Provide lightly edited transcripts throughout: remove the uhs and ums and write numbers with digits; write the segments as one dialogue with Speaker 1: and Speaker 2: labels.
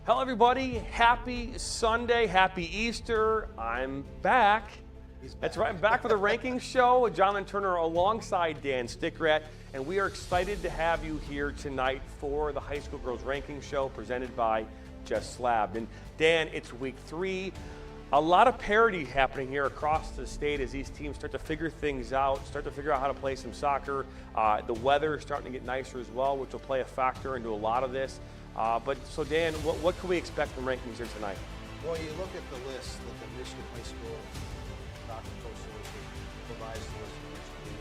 Speaker 1: Hello, everybody. Happy Sunday. Happy Easter. I'm back. That's right. I'm back for the rankings show. Jonathan Turner alongside Dan Stickrat. And we are excited to have you here tonight for the high school girls rankings show presented by Just Slabbed. And Dan, it's week 3. A lot of parity happening here across the state as these teams start to figure things out, start to figure out how to play some soccer. The weather is starting to get nicer as well, which will play a factor into a lot of this. So Dan, what can we expect from rankings here tonight?
Speaker 2: Well, you look at the list that the Michigan High School Soccer Association provides to us each week.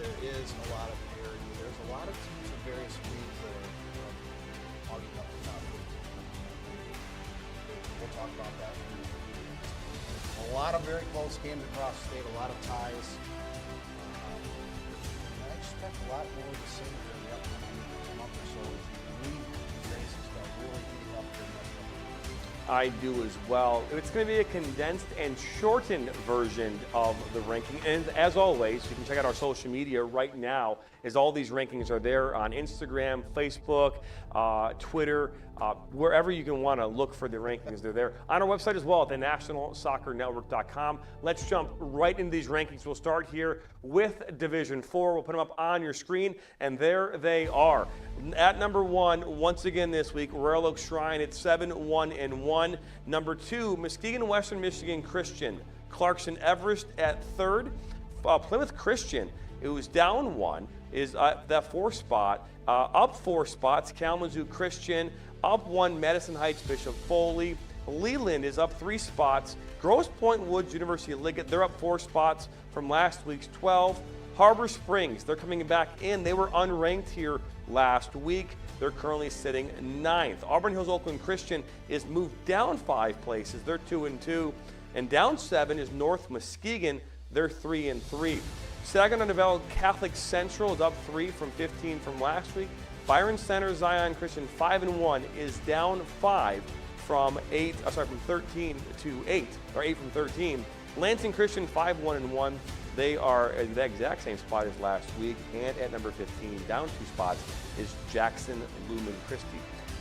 Speaker 2: There is a lot of parity. There's a lot of teams in various leagues that are hogging up the top leagues. We'll talk about that. A lot of very close games across the state, a lot of ties. I expect a lot more of the same in the upcoming month or so.
Speaker 1: I do as well. It's going to be a condensed and shortened version of the ranking. And as always, you can check out our social media right now as all these rankings are there on Instagram, Facebook, Twitter, wherever you can want to look for the rankings, they're there. On our website as well at thenationalsoccernetwork.com. Let's jump right into these rankings. We'll start here with Division 4. We'll put them up on your screen, and there they are. At number 1, once again this week, Royal Oak Shrine at 7-1-1. Number 2, Muskegon Western Michigan Christian. Clarkson Everest at 3rd. Plymouth Christian, it was down 1, is at that 4th spot. Up 4 spots, Kalamazoo Christian. Up 1, Madison Heights Bishop Foley. Leland is up 3 spots. Grosse Pointe Woods University of Liggett, they're up 4 spots from last week's 12. Harbor Springs, they're coming back in. They were unranked here last week. They're currently sitting 9th. Auburn Hills Oakland Christian is moved down 5 places. They're 2-2. And down 7 is North Muskegon. They're 3-3. Saginaw Valley Catholic Central is up 3 from 15 from last week. Byron Center Zion Christian 5-1 is down 5 from 13 to 8, or 8 from 13. Lansing Christian 5-1-1. They are in the exact same spot as last week. And at number 15, down 2 spots, is Jackson Lumen Christi,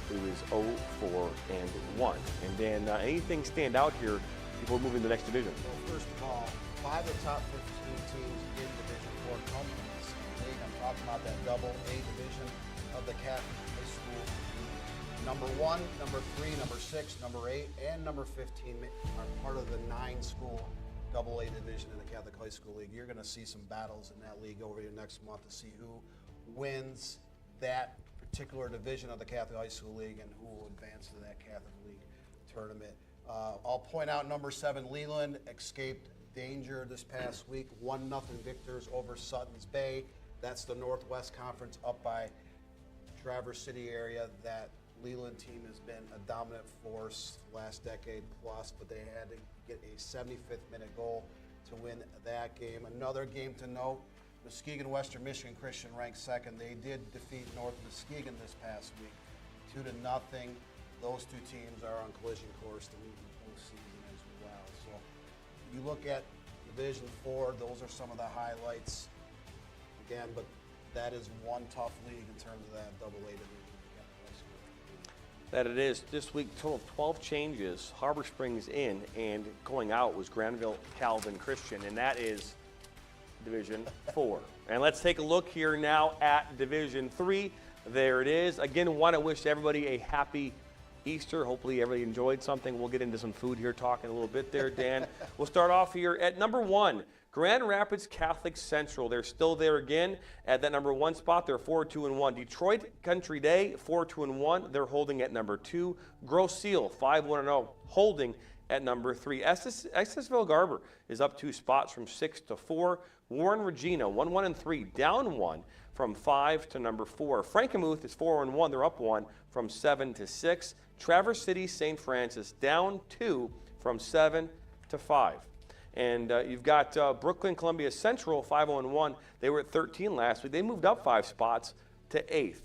Speaker 1: who is 0-4-1. And then anything stand out here before moving to the next division?
Speaker 2: Well, first of all, 5 of the top 15 teams in Division 4 come from this league. I'm talking about that double A division of the Catholic High School League. Number 1, number 3, number 6, number 8, and number 15 are part of the 9-school double A division in the Catholic High School League. You're going to see some battles in that league over the next month to see who wins that particular division of the Catholic High School League and who will advance to that Catholic League tournament. I'll point out number 7, Leland, escaped danger this past week. 1-0 victors over Sutton's Bay. That's the Northwest Conference up by Traverse City area. That Leland team has been a dominant force last decade plus, but they had to get a 75th minute goal to win that game. Another game to note, Muskegon Western Michigan Christian ranked 2nd. They did defeat North Muskegon this past week, 2-0. Those 2 teams are on collision course to meet in the postseason as well. So you look at Division 4, those are some of the highlights. Again, but that is one tough league in terms of that double A division.
Speaker 1: That it is. This week, total of 12 changes. Harbor Springs in, and going out was Granville Calvin Christian, and that is Division 4. And let's take a look here now at Division 3. There it is. Again, want to wish everybody a happy Easter. Hopefully everybody enjoyed something. We'll get into some food here talking a little bit there, Dan. We'll start off here at number 1. Grand Rapids Catholic Central, they're still there again at that number 1 spot. They're 4-2-1. Detroit Country Day, 4-2-1. They're holding at number 2. Grosse Seal, 5-1-0, holding at number 3. Estes-Ville Garber is up 2 spots from 6 to 4. Warren Regina, 1-1-3, down 1 from 5 to number 4. Frankenmuth is 4-1. They're up 1 from 7 to 6. Traverse City St. Francis down 2 from 7 to 5. And you've got Brooklyn Columbia Central, 5-1. They were at 13 last week. They moved up 5 spots to 8th.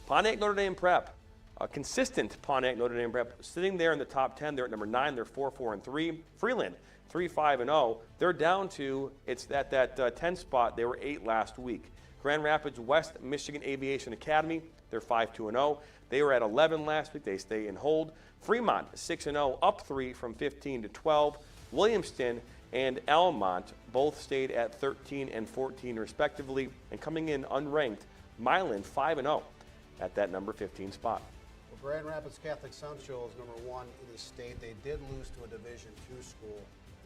Speaker 1: Pontiac Notre Dame Prep, a consistent Pontiac Notre Dame Prep, sitting there in the top 10. They're at number 9. They're 4-4-3. Freeland, 3-5-0. They're down to, it's at that 10 spot. They were 8 last week. Grand Rapids West Michigan Aviation Academy, they're 5-2-0. They were at 11 last week. They stay in hold. Fremont 6-0, up 3 from 15 to 12. Williamston and Almont both stayed at 13 and 14 respectively. And coming in unranked, Milan 5-0 at that number 15 spot.
Speaker 2: Well, Grand Rapids Catholic Central is number 1 in the state. They did lose to a Division II school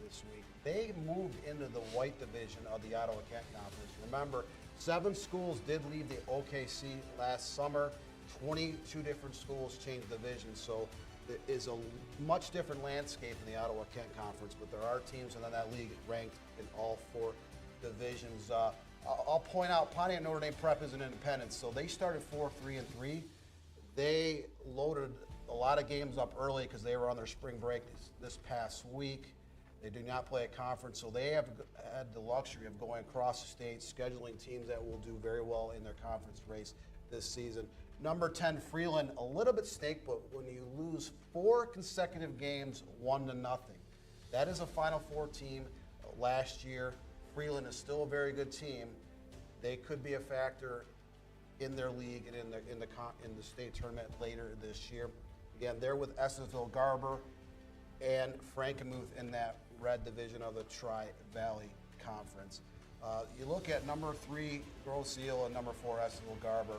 Speaker 2: this week. They moved into the white division of the Ottawa Kent Conference. Remember, 7 schools did leave the OKC last summer. 22 different schools changed divisions, so there is a much different landscape in the Ottawa Kent Conference, but there are teams in that league ranked in all 4 divisions. I'll point out Pontiac Notre Dame Prep is an independent, so they started 4-3-3. They loaded a lot of games up early because they were on their spring break this past week. They do not play a conference, so they have had the luxury of going across the state, scheduling teams that will do very well in their conference race this season. Number 10, Freeland, a little bit snake, but when you lose 4 consecutive games, 1-0, that is a Final Four team last year. Freeland is still a very good team. They could be a factor in their league and in the state tournament later this year. Again, they're with Essensville Garber and Frankenmuth in that red division of the Tri-Valley Conference. You look at number 3, Grove Seal, and number 4, Essensville Garber.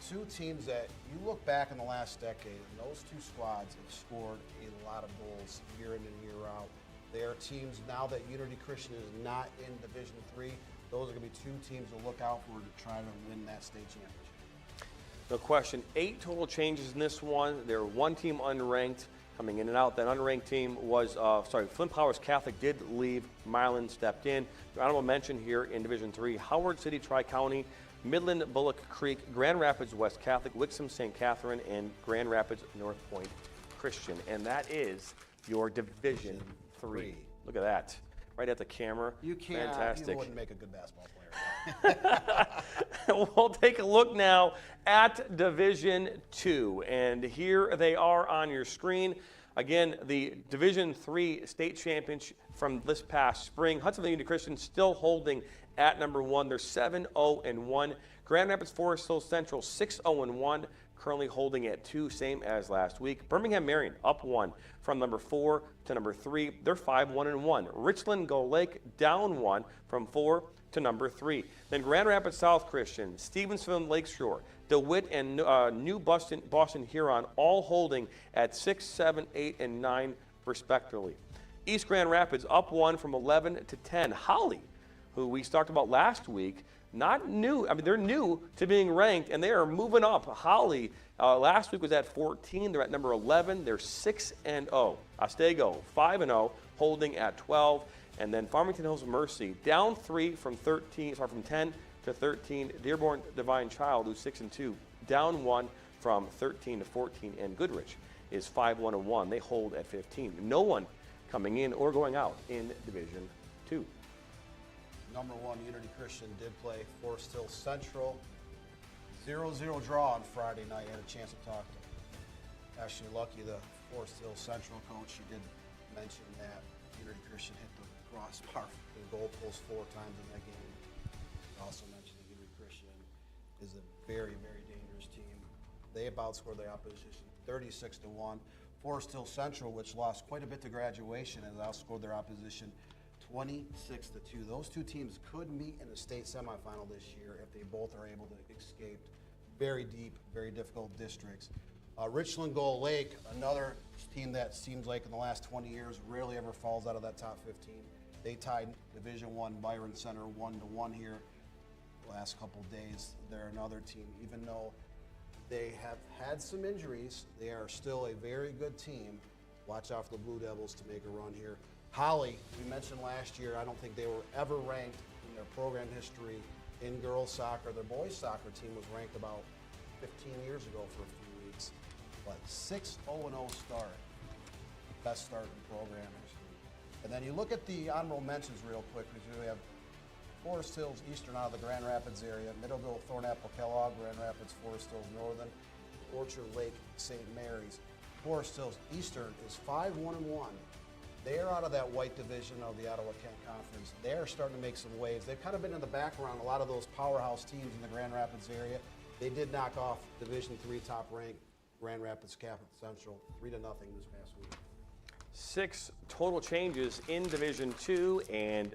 Speaker 2: 2 teams that you look back in the last decade, and those 2 squads have scored a lot of goals year in and year out. They are teams now that Unity Christian is not in Division III. Those are going to be 2 teams to look out for to try to win that state championship.
Speaker 1: No question. 8 total changes in this one. There were 1 team unranked coming in and out. That unranked team was, Flint Powers Catholic did leave. Milan stepped in. The honorable mention here in Division III, Howard City Tri-County, Midland Bullock Creek, Grand Rapids West Catholic, Wixom St. Catherine, and Grand Rapids North Point Christian. And that is your Division III. Look at that. Right at the camera.
Speaker 2: You can't.
Speaker 1: Fantastic.
Speaker 2: You wouldn't make a good basketball player.
Speaker 1: We'll take a look now at Division II. And here they are on your screen. Again, the Division III state championship from this past spring. Hudsonville Unity Christian still holding at number 1. They're 7-0-1. Grand Rapids Forest Hills Central 6-0-1. Currently holding at 2, same as last week. Birmingham Marion up 1 from number 4 to number 3. They're 5-1-1. Richland Gull Lake down 1 from 4 to number 3. Then Grand Rapids South Christian, Stevensville Lakeshore, DeWitt and New Boston Huron all holding at 6, 7, 8, and 9 respectively. East Grand Rapids up 1 from 11 to 10. Holly, who we talked about last week, not new. I mean, they're new to being ranked, and they are moving up. Holly last week was at 14. They're at number 11. They're 6-0. Ostego 5-0, holding at 12. And then Farmington Hills Mercy down 3 from 10 to 13. Dearborn Divine Child, who's 6-2, down 1 from 13 to 14. And Goodrich is 5-1-1. They hold at 15. No one coming in or going out in Division II.
Speaker 2: Number 1, Unity Christian did play Forest Hill Central. 0-0 draw on Friday night. I had a chance to talk to Ashley Lucky, the Forest Hill Central coach. She did mention that Unity Christian hit the crossbar, the goalpost 4 times in that game. Also mentioned that Unity Christian is a very, very dangerous team. They have outscored their opposition 36-1. Forest Hill Central, which lost quite a bit to graduation, has outscored their opposition 26-2. Those 2 teams could meet in the state semifinal this year if they both are able to escape very deep, very difficult districts. Richland Gull Lake, another team that seems like in the last 20 years rarely ever falls out of that top 15. They tied Division I Byron Center 1-1 here the last couple days. They're another team. Even though they have had some injuries, they are still a very good team. Watch out for the Blue Devils to make a run here. Holly, we mentioned last year, I don't think they were ever ranked in their program history in girls soccer. Their boys soccer team was ranked about 15 years ago for a few weeks. But 6-0-0 start, best start in program history. And then you look at the honorable mentions real quick, because we have Forest Hills Eastern out of the Grand Rapids area, Middleville, Thornapple, Kellogg, Grand Rapids, Forest Hills Northern, Orchard Lake, St. Mary's. Forest Hills Eastern is 5-1-1. They are out of that white division of the Ottawa Kent Conference. They are starting to make some waves. They've kind of been in the background, a lot of those powerhouse teams in the Grand Rapids area. They did knock off Division III top-ranked Grand Rapids Catholic Central 3-0 this past week.
Speaker 1: 6 total changes in Division II, and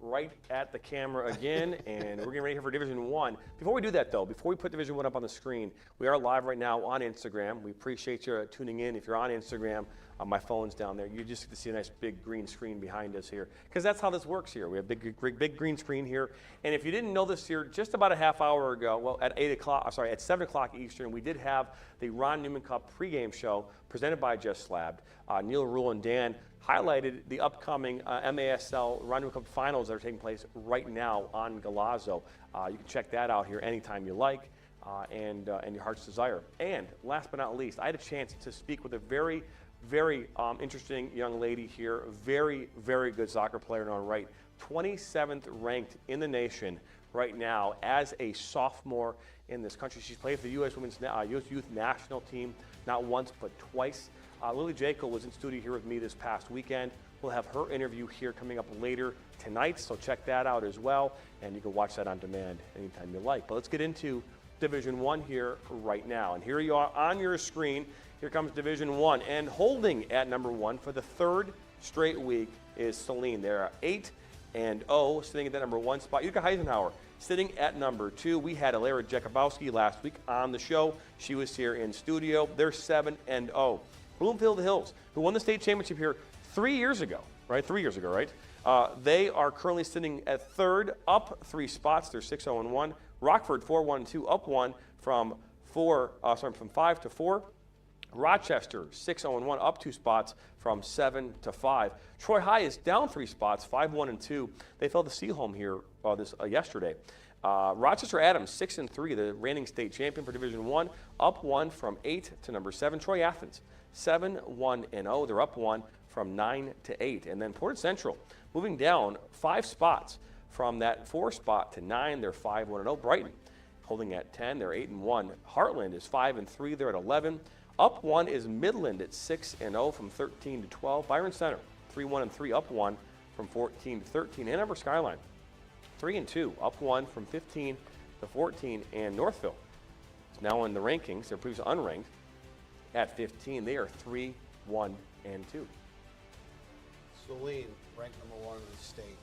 Speaker 1: right at the camera again, and we're getting ready here for Division I. Before we do that, though, before we put Division I up on the screen, we are live right now on Instagram. We appreciate you tuning in. If you're on Instagram, my phone's down there. You just get to see a nice big green screen behind us here, because that's how this works here. We have big green screen here, and if you didn't know this here, just about a half hour ago, well, at 7 o'clock Eastern, we did have the Ron Newman Cup pregame show presented by Just Slabbed. Neil Rule and Dan highlighted the upcoming MASL Ron Newman Cup finals that are taking place right now on Galazzo. You can check that out here anytime you like, and your heart's desire. And last but not least, I had a chance to speak with a very interesting young lady here, very good soccer player in her own right, 27th ranked in the nation right now as a sophomore in this country. She's played for the U.S. Youth National Team not once but twice. Lily Jacob was in studio here with me this past weekend. We'll have her interview here coming up later tonight, so check that out as well, and you can watch that on demand anytime you like. But let's get into Division I here right now. And here you are on your screen. Here comes Division I, and holding at number 1 for the 3rd straight week is Celine. They're 8-0, sitting at that number 1 spot. Yuka Heisenhauer sitting at number 2. We had Alara Jakubowski last week on the show. She was here in studio. They're 7-0. Bloomfield Hills, who won the state championship here 3 years ago, right? 3 years ago, right? They are currently sitting at 3rd, up 3 spots. They're 6-0-1. Rockford 4-1-2, up 1 from 5 to 4. Rochester 6-0-1, up 2 spots from 7 to 5. Troy High is down 3 spots, 5-1-2. They fell to Seaholm here yesterday. Rochester Adams 6-3, the reigning state champion for Division I, up 1 from 8 to number 7. Troy Athens 7-1-0. They're up 1 from 9 to 8. And then Port Central moving down 5 spots from that 4 spot to 9. They're 5-1-0. Brighton holding at 10. They're 8-1. Heartland is 5-3. They're at 11. Up 1 is Midland at 6-0 from 13 to 12. Byron Center 3-1-3, up 1 from 14 to 13. Ann Arbor Skyline 3-2, up 1 from 15 to 14. And Northville is now in the rankings. They're previously unranked at 15. They are 3-1-2.
Speaker 2: Celine, ranked number 1 in the state.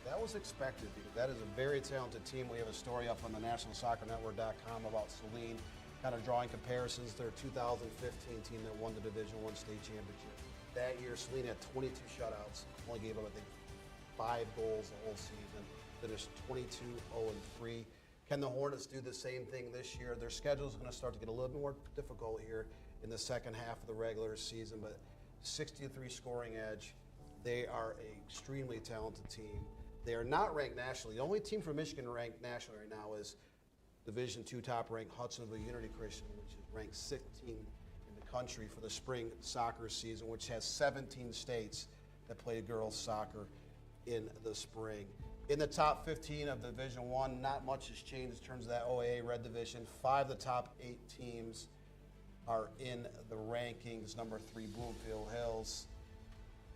Speaker 2: That was expected because that is a very talented team. We have a story up on the nationalsoccernetwork.com about Celine, kind of drawing comparisons. Their 2015 team that won the Division I state championship. That year, Celine had 22 shutouts, only gave up, I think, 5 goals the whole season. Finished 22-0-3. Can the Hornets do the same thing this year? Their schedule is going to start to get a little more difficult here in the second half of the regular season, but 63 scoring edge. They are an extremely talented team. They are not ranked nationally. The only team from Michigan ranked nationally right now is Division II top-ranked Hudsonville Unity Christian, which is ranked 16 in the country for the spring soccer season, which has 17 states that play girls soccer in the spring. In the top 15 of Division I, not much has changed in terms of that OAA Red Division. 5 of the top 8 teams are in the rankings. Number 3, Bloomfield Hills.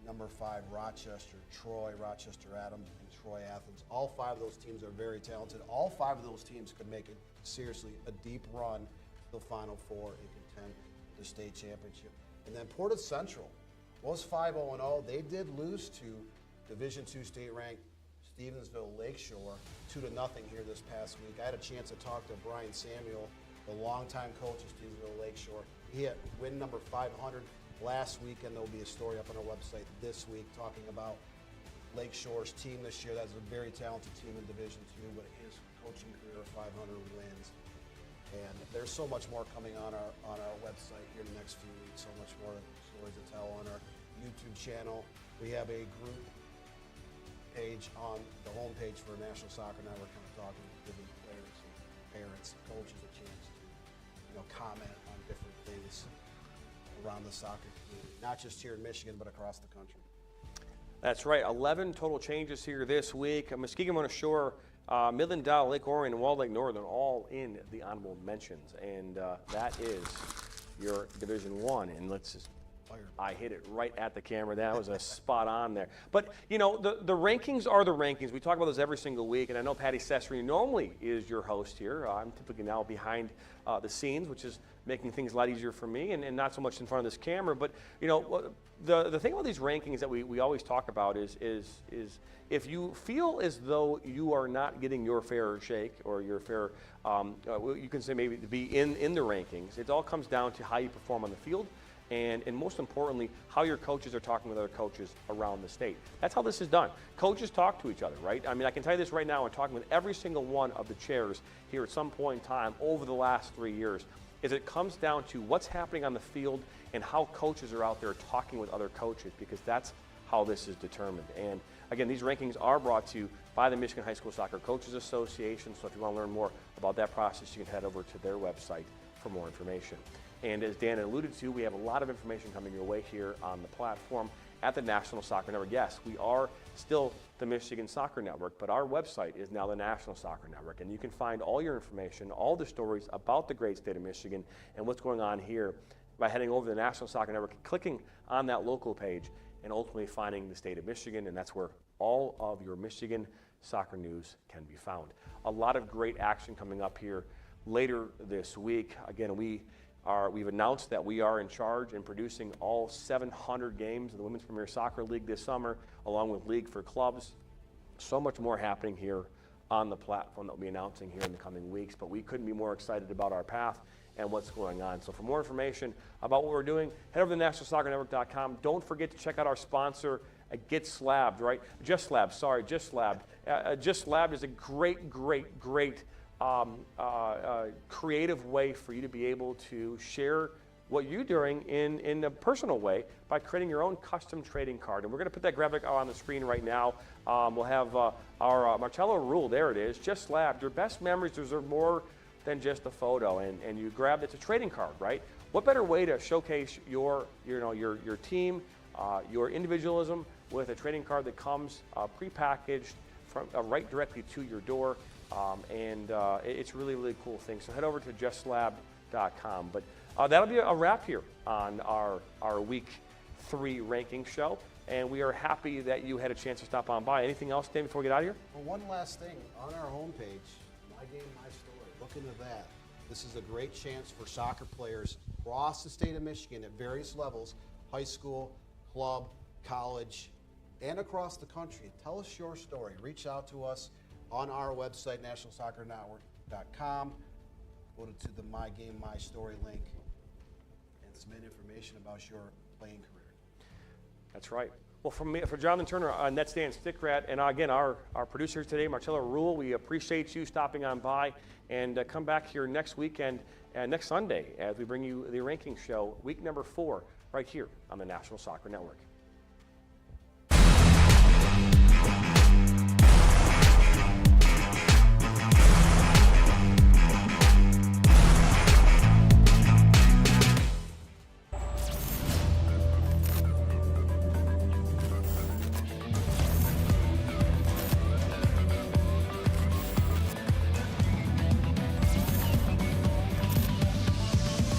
Speaker 2: Number 5, Rochester, Troy, Rochester Adams, and Troy Athens. All 5 of those teams are very talented. All 5 of those teams could make it seriously a deep run to the Final Four and contend for the state championship. And then Portage Central was 5-0-0. They did lose to Division II state-ranked Stevensville Lakeshore 2-0 here this past week. I had a chance to talk to Brian Samuel, the longtime coach of Stevensville Lakeshore. He had win number 500 last week, and there'll be a story up on our website this week talking about Lakeshore's team this year. That's a very talented team in Division II, but his coaching career of 500 wins. And there's so much more coming on our website here in the next few weeks, so much more stories to tell on our YouTube channel. We have a group page on the homepage for National Soccer Network, kind of talking, giving players, parents, coaches a chance to, comment on different things around the soccer community, not just here in Michigan, but across the country.
Speaker 1: That's right. 11 total changes here this week. Muskegon, Mona Shore, Midland, Dow, Lake Orion, and Walled Lake Northern all in the honorable mentions, and that is your Division I. And let's just
Speaker 2: Fired.
Speaker 1: I hit it right at the camera. That was a spot on there. But, you know, the rankings are the rankings. We talk about those every single week, and I know Patty Sessery normally is your host here. I'm typically now behind the scenes, which is making things a lot easier for me and not so much in front of this camera. But, you know, the thing about these rankings that we always talk about is if you feel as though you are not getting your fair shake or your fair, you can say maybe to be in the rankings, it all comes down to how you perform on the field. And most importantly, how your coaches are talking with other coaches around the state. That's how this is done. Coaches talk to each other, right? I mean, I can tell you this right now, I'm talking with every single one of the chairs here at some point in time over the last 3 years, is it comes down to what's happening on the field and how coaches are out there talking with other coaches, because that's how this is determined. And again, these rankings are brought to you by the Michigan High School Soccer Coaches Association, so if you want to learn more about that process, you can head over to their website for more information. And as Dan alluded to, we have a lot of information coming your way here on the platform at the National Soccer Network. Yes, we are still the Michigan Soccer Network, but our website is now the National Soccer Network. And you can find all your information, all the stories about the great state of Michigan and what's going on here by heading over to the National Soccer Network, clicking on that local page, and ultimately finding the state of Michigan. And that's where all of your Michigan soccer news can be found. A lot of great action coming up here later this week. Again, we've announced that we are in charge in producing all 700 games of the Women's Premier Soccer League this summer, along with League for Clubs. So much more happening here on the platform that we'll be announcing here in the coming weeks, but we couldn't be more excited about our path and what's going on. So for more information about what we're doing, head over to nationalsoccernetwork.com. Don't forget to check out our sponsor, Get Slabbed, right? Just Slabbed, sorry, Just Slabbed. Just Slabbed is a great creative way for you to be able to share what you're doing in a personal way by creating your own custom trading card. And we're going to put that graphic on the screen right now. We'll have our Marcello rule. There it is. Just Slabbed. Your best memories deserve more than just a photo. And you grab it's a trading card, right? What better way to showcase your team, your individualism with a trading card that comes prepackaged from right directly to your door. It's really, really cool thing. So head over to justslabbed.com. But that'll be a wrap here on our Week 3 ranking show. And we are happy that you had a chance to stop on by. Anything else, Dan, before we get out of here?
Speaker 2: Well, one last thing. On our homepage, My Game, My Story. Look into that. This is a great chance for soccer players across the state of Michigan at various levels, high school, club, college, and across the country. Tell us your story. Reach out to us on our website, nationalsoccernetwork.com. Go to the My Game, My Story link and submit information about your playing career.
Speaker 1: That's right. Well, for Jonathan Turner, that's Dan Stickrat, and again, our producer today, Marcello Rule, we appreciate you stopping on by, and come back here next weekend, next Sunday, as we bring you the ranking show, week number 4, right here on the National Soccer Network.